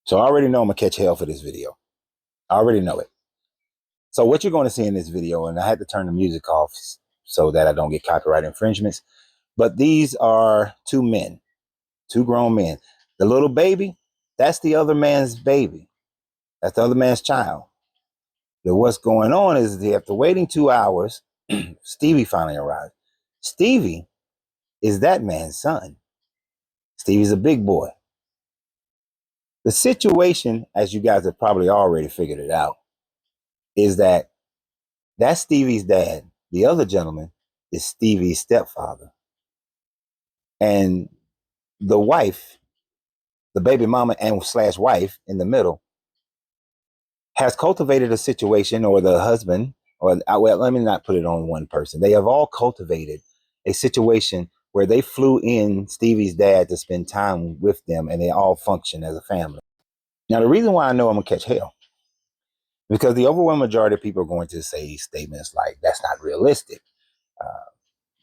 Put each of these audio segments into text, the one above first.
So I already know I'm going to catch hell for this video. I already know it. So what you're going to see in this video, and I had to turn the music off so that I don't get copyright infringements, but these are two men, two grown men. The little baby, that's the other man's baby. That's the other man's child. But what's going on is after waiting 2 hours, Stevie finally arrived. Stevie is that man's son. Stevie's a big boy. The situation, as you guys have probably already figured it out, is that that's Stevie's dad. The other gentleman is Stevie's stepfather. And the wife, the baby mama and slash wife in the middle, has cultivated a situation, or the husband, or well, let me not put it on one person. They have all cultivated a situation where they flew in Stevie's dad to spend time with them, and they all function as a family. Now, the reason why I know I'm gonna catch hell, because the overwhelming majority of people are going to say statements like, "That's not realistic.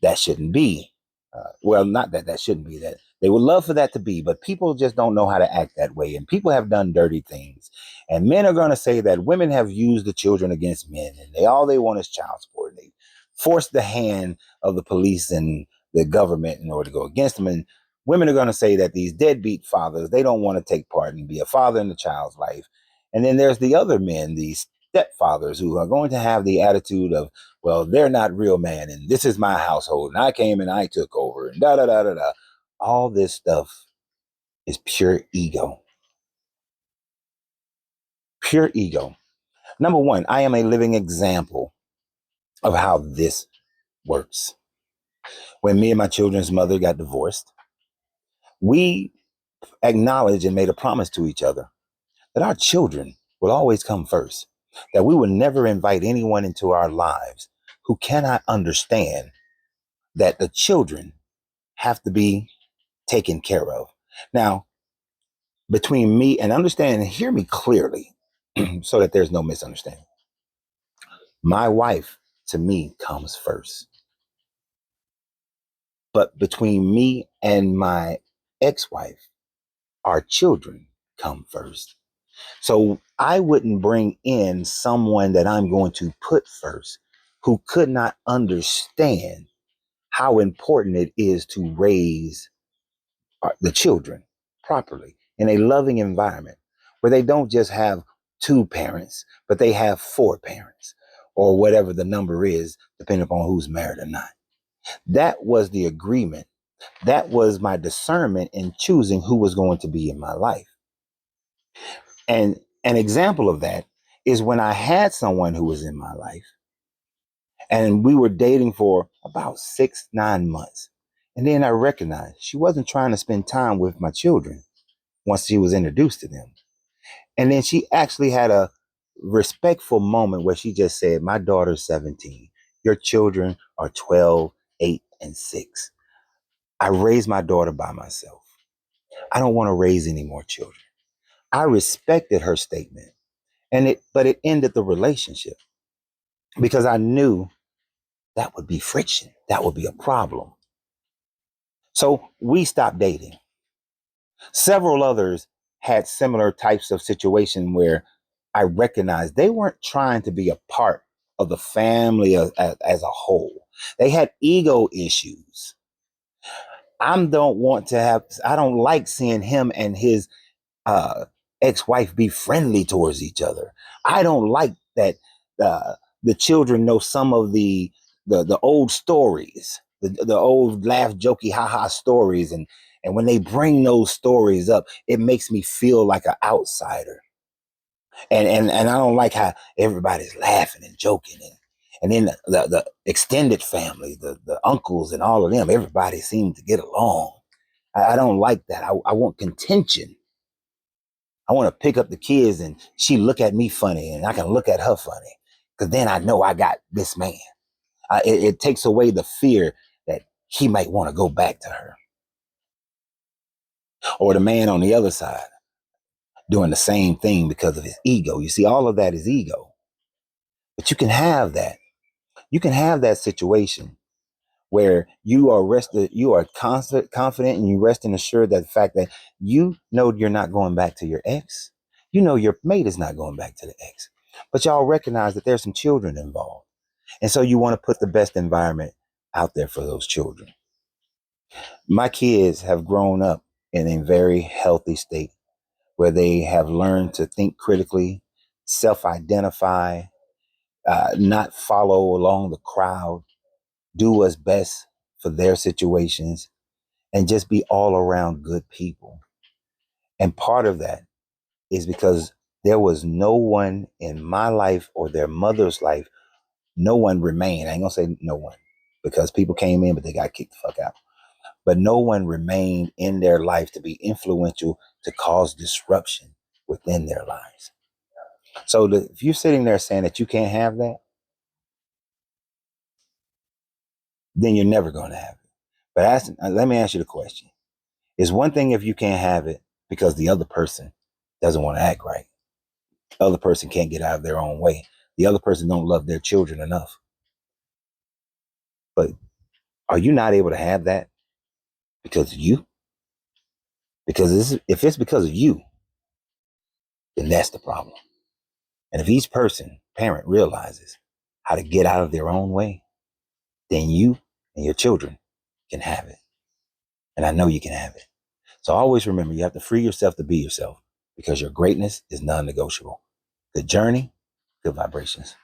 That shouldn't be." Well, not that that shouldn't be, that they would love for that to be, but people just don't know how to act that way. And people have done dirty things. And men are going to say that women have used the children against men, and all they want is child support. They force the hand of the police and the government in order to go against them. And women are going to say that these deadbeat fathers, they don't want to take part and be a father in the child's life. And then there's the other men, these stepfathers, who are going to have the attitude of, well, they're not real man, and this is my household, and I came and I took over, and da da da da da. All this stuff is pure ego. Pure ego. Number one, I am a living example of how this works. When me and my children's mother got divorced, we acknowledged and made a promise to each other that our children will always come first, that we will never invite anyone into our lives who cannot understand that the children have to be taken care of. Now, between me and understand and hear me clearly so that there's no misunderstanding. My wife to me comes first. But between me and my ex-wife, our children come first. So I wouldn't bring in someone that I'm going to put first who could not understand how important it is to raise the children properly in a loving environment where they don't just have two parents, but they have four parents, or whatever the number is, depending upon who's married or not. That was the agreement. That was my discernment in choosing who was going to be in my life. And an example of that is when I had someone who was in my life and we were dating for about 6-9 months. And then I recognized she wasn't trying to spend time with my children once she was introduced to them. And then she actually had a respectful moment where she just said, "My daughter's 17. Your children are 12, 8, and 6. I raised my daughter by myself. I don't want to raise any more children." I respected her statement. But it ended the relationship because I knew that would be friction. That would be a problem. So we stopped dating. Several others had similar types of situation where I recognized they weren't trying to be a part of the family as a whole. They had ego issues. I don't like seeing him and his uh, ex-wife be friendly towards each other. I don't like that the children know some of the old stories, the old laugh, jokey, haha stories, and when they bring those stories up, it makes me feel like an outsider. And I don't like how everybody's laughing and joking, and then the extended family, the uncles and all of them, everybody seems to get along. I don't like that. I want contention. I want to pick up the kids and she look at me funny and I can look at her funny, because then I know I got this man. It takes away the fear that he might want to go back to her, or the man on the other side doing the same thing because of his ego. You see, all of that is ego. But you can have that. You can have that situation where you are rested, you are confident, and you rest and assured that the fact that you know you're not going back to your ex. You know your mate is not going back to the ex, but y'all recognize that there's some children involved. And so you want to put the best environment out there for those children. My kids have grown up in a very healthy state where they have learned to think critically, self identify, not follow along the crowd, do what's best for their situations, and just be all around good people. And part of that is because there was no one in my life or their mother's life, no one remained. I ain't gonna say no one because people came in, but they got kicked the fuck out. But no one remained in their life to be influential to cause disruption within their lives. So if you're sitting there saying that you can't have that, then you're never going to have it. But let me ask you the question. It's one thing if you can't have it because the other person doesn't want to act right. The other person can't get out of their own way. The other person don't love their children enough. But are you not able to have that because of you? Because if it's because of you, then that's the problem. And if each parent realizes how to get out of their own way, then you and your children can have it. And I know you can have it. So always remember, you have to free yourself to be yourself because your greatness is non-negotiable. Good journey, good vibrations.